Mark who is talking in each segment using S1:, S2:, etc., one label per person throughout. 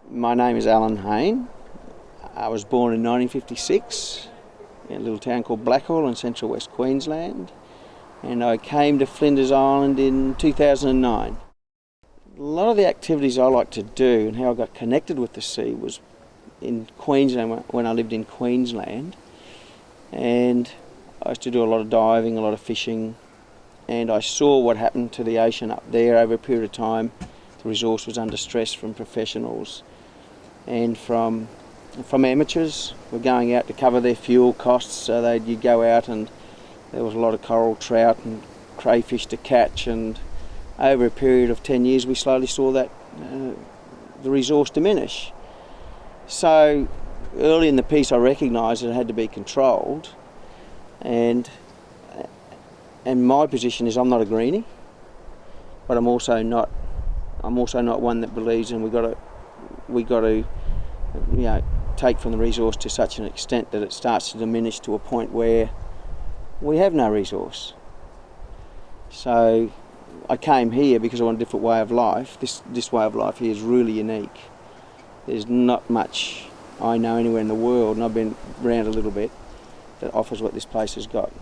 S1: My name is Alan Haine. I was born in 1956 in a little town called Blackall in central West Queensland, and I came to Flinders Island in 2009. A lot of the activities I like to do and how I got connected with the sea was in Queensland when I lived in Queensland, and I used to do a lot of diving, a lot of fishing, and I saw what happened to the ocean up there over a period of time. The resource was under stress from professionals and from amateurs who were going out to cover their fuel costs, so you'd go out and there was a lot of coral, trout and crayfish to catch, and over a period of 10 years we slowly saw that the resource diminish. So early in the piece I recognised it had to be controlled, and my position is I'm not a greenie, but I'm also not one that believes in we got to take from the resource to such an extent that it starts to diminish to a point where we have no resource. So I came here because I want a different way of life. This way of life here is really unique. There's not much I know anywhere in the world, and I've been around a little bit, that offers what this place has got.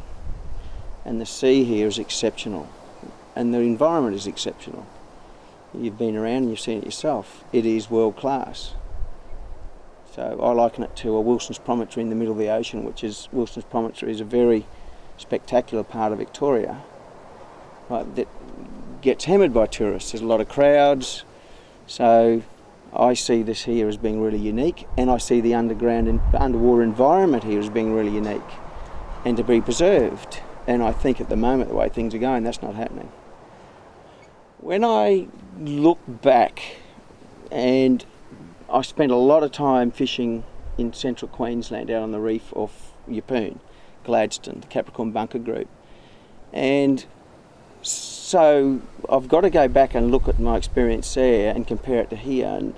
S1: And the sea here is exceptional, and the environment is exceptional. You've been around and you've seen it yourself. It is world class. So I liken it to a Wilson's Promontory in the middle of the ocean, Wilson's Promontory is a very spectacular part of Victoria, right, that gets hammered by tourists. There's a lot of crowds, so I see this here as being really unique, and I see the underwater environment here as being really unique and to be preserved. And I think at the moment, the way things are going, that's not happening. When I look back, and I spent a lot of time fishing in central Queensland out on the reef off Yeppoon, Gladstone, the Capricorn Bunker Group, and so I've got to go back and look at my experience there and compare it to here. And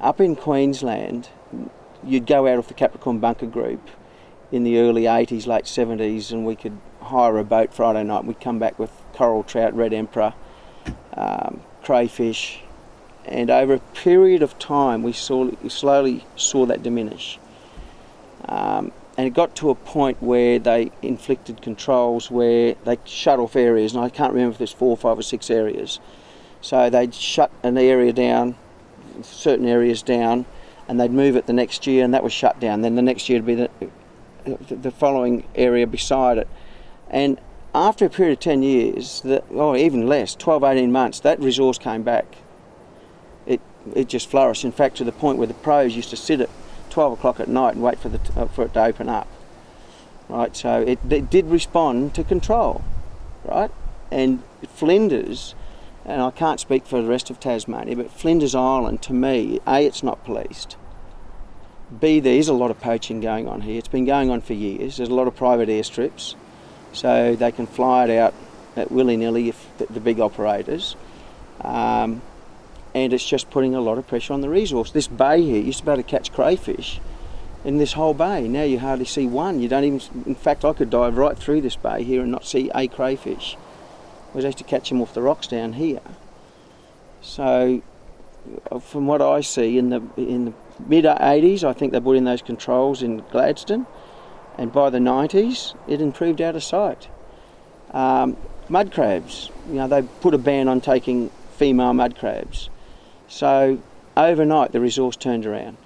S1: up in Queensland, you'd go out off the Capricorn Bunker Group in the early 80s, late 70s, and we could hire a boat Friday night and we'd come back with coral, trout, red emperor, crayfish, and over a period of time we slowly saw that diminish. And it got to a point where they inflicted controls where they shut off areas, and I can't remember if there's 4, 5 or 6 areas. So they'd shut an area down, certain areas down, and they'd move it the next year and that was shut down. Then the next year would be the following area beside it. And after a period of 10 years, even less, 12, 18 months, that resource came back. It just flourished, in fact, to the point where the pros used to sit at 12 o'clock at night and wait for it to open up. Right, so it did respond to control, right? And Flinders, and I can't speak for the rest of Tasmania, but Flinders Island, to me, A, it's not policed. B, there is a lot of poaching going on here. It's been going on for years. There's a lot of private airstrips, so they can fly it out at willy-nilly if the big operators. And it's just putting a lot of pressure on the resource. This bay here, you used to be able to catch crayfish in this whole bay. Now you hardly see one. You don't even, in fact, I could dive right through this bay here and not see a crayfish. I was able to catch them off the rocks down here. So from what I see, in the mid-80s, I think they put in those controls in Gladstone, and by the 90s, it improved out of sight. Mud crabs, they put a ban on taking female mud crabs. So overnight the resource turned around.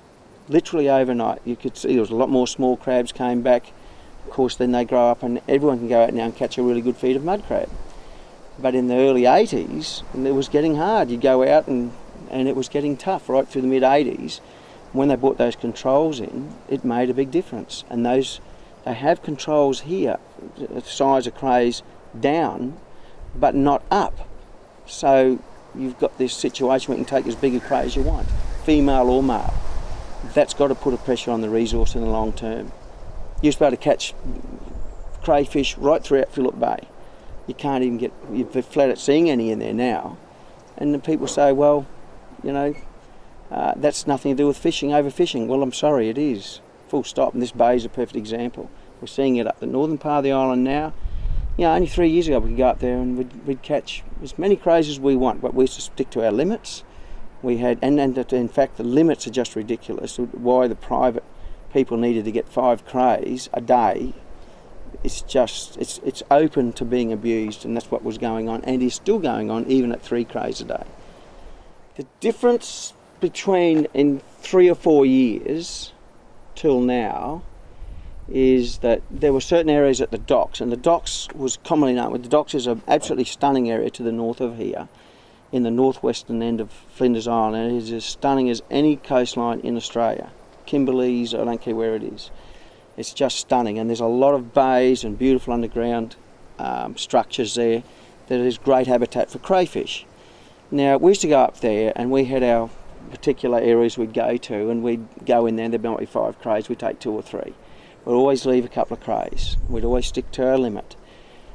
S1: Literally overnight. You could see there was a lot more small crabs came back. Of course then they grow up and everyone can go out now and catch a really good feed of mud crab. But in the early 80s, it was getting hard. You'd go out and it was getting tough right through the mid 80s. When they brought those controls in, it made a big difference. And they have controls here, the size of crays down, but not up. So you've got this situation where you can take as big a cray as you want, female or male. That's got to put a pressure on the resource in the long term. You used to be able to catch crayfish right throughout Phillip Bay. You can't even you're flat out seeing any in there now. And then people say, well, that's nothing to do with fishing, overfishing. Well, I'm sorry, it is. Full stop. And this bay is a perfect example. We're seeing it up the northern part of the island now. Only 3 years ago we could go up there and we'd catch as many crays as we want, but we used to stick to our limits. We had, and in fact the limits are just ridiculous. Why the private people needed to get 5 crays a day, it's open to being abused, and that's what was going on, and is still going on even at 3 crays a day. The difference between in 3 or 4 years till now is that there were certain areas at the docks, and the docks was commonly known. The docks is an absolutely stunning area to the north of here, in the northwestern end of Flinders Island. It is as stunning as any coastline in Australia. Kimberley's, I don't care where it is. It's just stunning, and there's a lot of bays and beautiful underground structures there that is great habitat for crayfish. Now, we used to go up there, and we had our particular areas we'd go to, and we'd go in there, and there might be 5 crays, we'd take 2 or 3. We'd always leave a couple of crays. We'd always stick to our limit.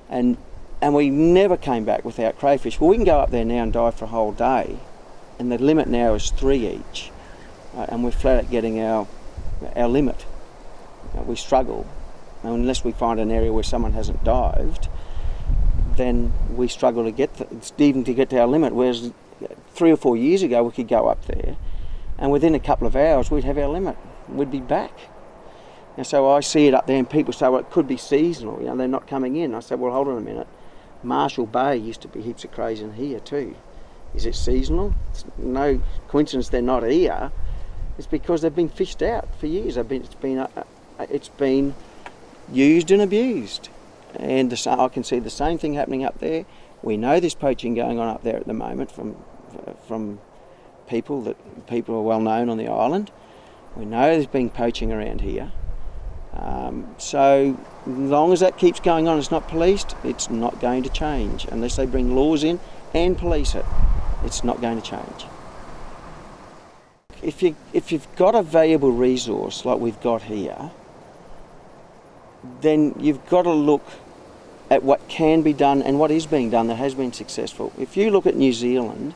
S1: And we never came back without crayfish. Well, we can go up there now and dive for a whole day, and the limit now is 3 each. And we're flat at getting our limit. We struggle. And unless we find an area where someone hasn't dived, then we struggle to get even to get to our limit. Whereas 3 or 4 years ago, we could go up there, and within a couple of hours, we'd have our limit. We'd be back. And so I see it up there, and people say, well, it could be seasonal. They're not coming in. I said, well, hold on a minute. Marshall Bay used to be heaps of crays in here too. Is it seasonal? It's no coincidence they're not here. It's because they've been fished out for years. It's been used and abused. And I can see the same thing happening up there. We know there's poaching going on up there at the moment from people who are well known on the island. We know there's been poaching around here. So as long as that keeps going on, it's not policed, it's not going to change. Unless they bring laws in and police it, it's not going to change. If you've got a valuable resource like we've got here, then you've got to look at what can be done and what is being done that has been successful. If you look at New Zealand,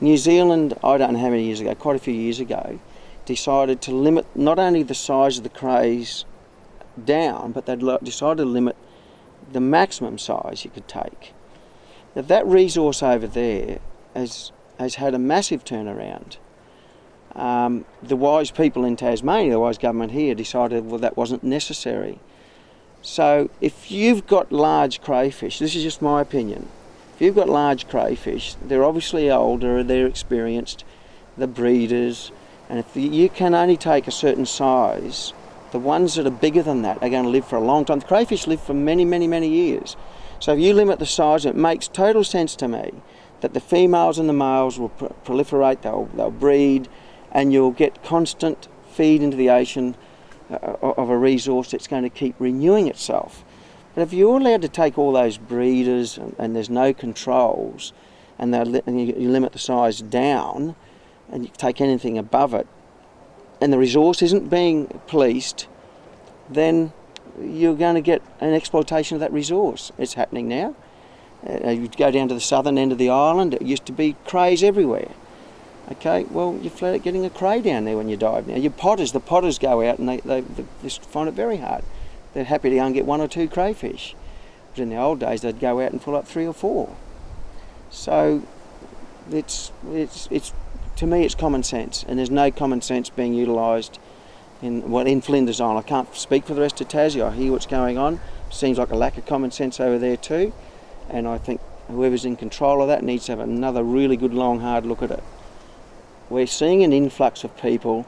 S1: I don't know how many years ago, quite a few years ago, decided to limit not only the size of the crays down, but they decided to limit the maximum size you could take. That resource over there has had a massive turnaround. The wise people in Tasmania, the wise government here, decided, well, that wasn't necessary. So if you've got large crayfish, this is just my opinion, if you've got large crayfish, they're obviously older, they're experienced, the breeders, and if you can only take a certain size, the ones that are bigger than that are going to live for a long time. The crayfish live for many, many, many years. So if you limit the size, it makes total sense to me that the females and the males will proliferate, they'll breed, and you'll get constant feed into the ocean of a resource that's going to keep renewing itself. But if you're allowed to take all those breeders and there's no controls, and you limit the size down, and you take anything above it, and the resource isn't being policed, then you're going to get an exploitation of that resource. It's happening now. You go down to the southern end of the island, it used to be crays everywhere. Okay, well, you're flat out getting a cray down there when you dive now. The potters go out and they just find it very hard. They're happy to go and get 1 or 2 crayfish. But in the old days, they'd go out and pull up 3 or 4. So it's to me, it's common sense, and there's no common sense being utilised in Flinders Island. I can't speak for the rest of Tassie. I hear what's going on. Seems like a lack of common sense over there too, and I think whoever's in control of that needs to have another really good, long, hard look at it. We're seeing an influx of people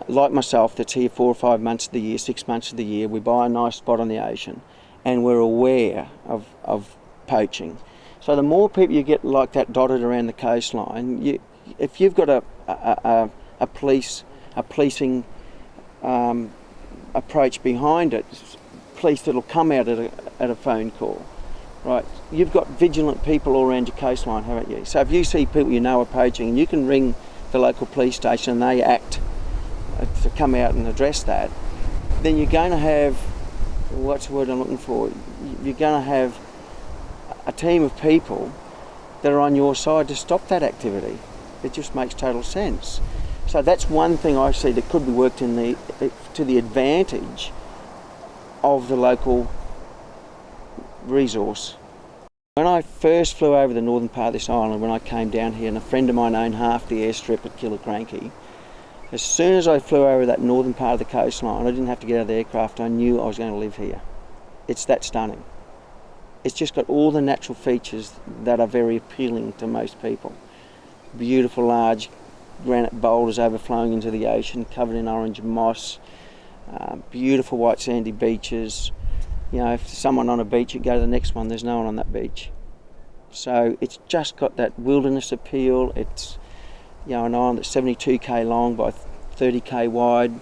S1: like myself that's here 4 or 5 months of the year, 6 months of the year. We buy a nice spot on the ocean, and we're aware of poaching. So the more people you get like that dotted around the coastline, if you've got a policing approach behind it, police that'll come out at a phone call, right? You've got vigilant people all around your coastline, haven't you? So if you see people you know are poaching, and you can ring the local police station and they act to come out and address that, then you're going to have, what's the word I'm looking for? You're going to have a team of people that are on your side to stop that activity. It just makes total sense. So that's one thing I see that could be worked to the advantage of the local resource. When when I first flew over the northern part of this island, when I came down here, and a friend of mine owned half the airstrip at Killiecrankie, as soon as I flew over that northern part of the coastline, I didn't have to get out of the aircraft, I knew I was going to live here. It's that stunning. It's just got all the natural features that are very appealing to most people. Beautiful large granite boulders overflowing into the ocean, covered in orange moss, beautiful white sandy beaches. You know, if there's someone on a beach, you go to the next one, there's no one on that beach. So it's just got that wilderness appeal. It's, you know, an island that's 72k long by 30k wide.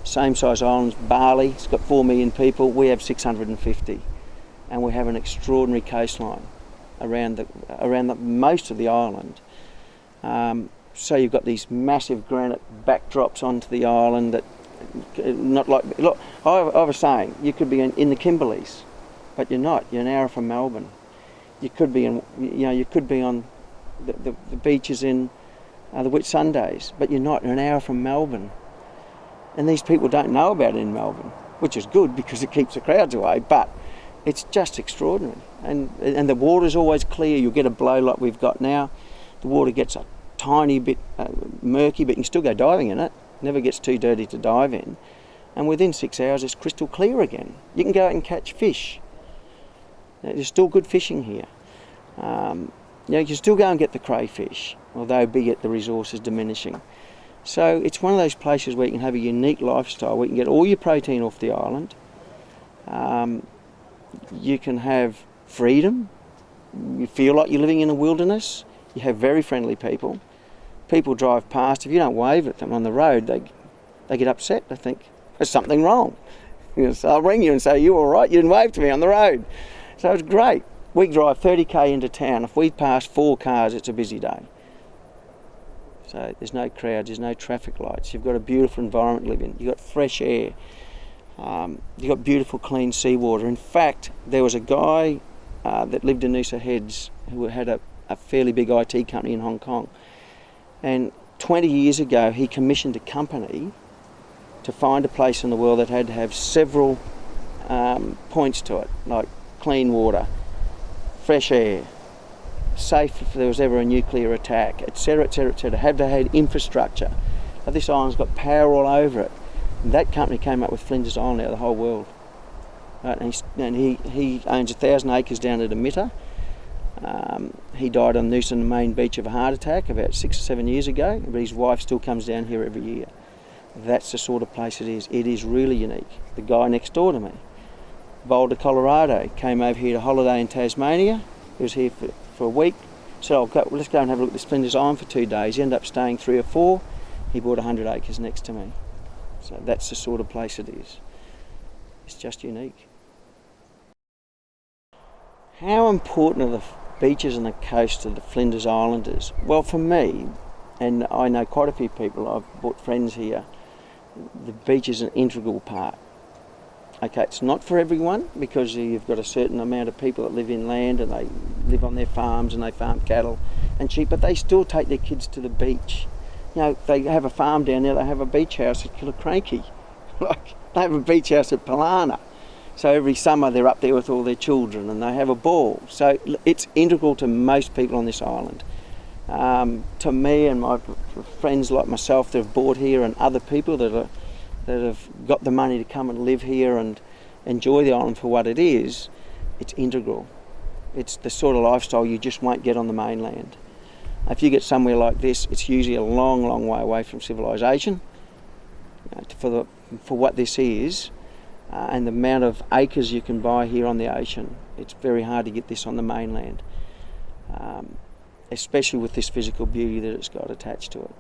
S1: Same size islands, Bali, it's got 4 million people, we have 650. And we have an extraordinary coastline around most of the island. So you've got these massive granite backdrops onto the island that, not like, look, I was saying, you could be in the Kimberleys, but you're not, you're an hour from Melbourne. You could be in, you know, you could be on the beaches in the Whitsundays, but you're not, you're an hour from Melbourne. And these people don't know about it in Melbourne, which is good because it keeps the crowds away, but it's just extraordinary. And the water's always clear. You'll get a blow like we've got now. The water gets a tiny bit murky, but you can still go diving in it. Never gets too dirty to dive in. And within 6 hours, it's crystal clear again. You can go out and catch fish. There's still good fishing here. You know, you can still go and get the crayfish, although the resource is diminishing. So it's one of those places where you can have a unique lifestyle, where you can get all your protein off the island. You can have freedom. You feel like you're living in a wilderness. You have very friendly people. People drive past. If you don't wave at them on the road, they get upset. They think there's something wrong. You know, so I'll ring you and say, "You all right? You didn't wave to me on the road." So it's great. We drive 30k into town. If we pass 4 cars, it's a busy day. So there's no crowds, there's no traffic lights. You've got a beautiful environment to live in. You've got fresh air. You've got beautiful, clean seawater. In fact, there was a guy that lived in Noosa Heads who had a fairly big IT company in Hong Kong. And 20 years ago, he commissioned a company to find a place in the world that had to have several points to it, like clean water, fresh air, safe if there was ever a nuclear attack, etc., etc., etc. Had to have infrastructure. But this island's got power all over it. And that company came up with Flinders Island out of the whole world. Right? And he owns 1,000 acres down at Emitter. He died on Noosa main beach of a heart attack about 6 or 7 years ago, but his wife still comes down here every year. That's the sort of place it is. It is really unique. The guy next door to me, Boulder, Colorado, came over here to holiday in Tasmania. He was here for a week. Said, let's go and have a look at this Flinders Island for 2 days. He ended up staying 3 or 4. He bought 100 acres next to me. So that's the sort of place it is. It's just unique. How important are the beaches and the coast of the Flinders Islanders? Well, for me, and I know quite a few people, I've brought friends here, the beach is an integral part. Okay, it's not for everyone because you've got a certain amount of people that live inland and they live on their farms and they farm cattle and sheep, but they still take their kids to the beach. You know, they have a farm down there, they have a beach house at Killiecrankie. Like, they have a beach house at Palana. So every summer they're up there with all their children and they have a ball. So it's integral to most people on this island. To me and my friends like myself that have bought here and other people that have got the money to come and live here and enjoy the island for what it is, it's integral. It's the sort of lifestyle you just won't get on the mainland. If you get somewhere like this, it's usually a long, long way away from civilization. For what this is, and the amount of acres you can buy here on the ocean, it's very hard to get this on the mainland, especially with this physical beauty that it's got attached to it.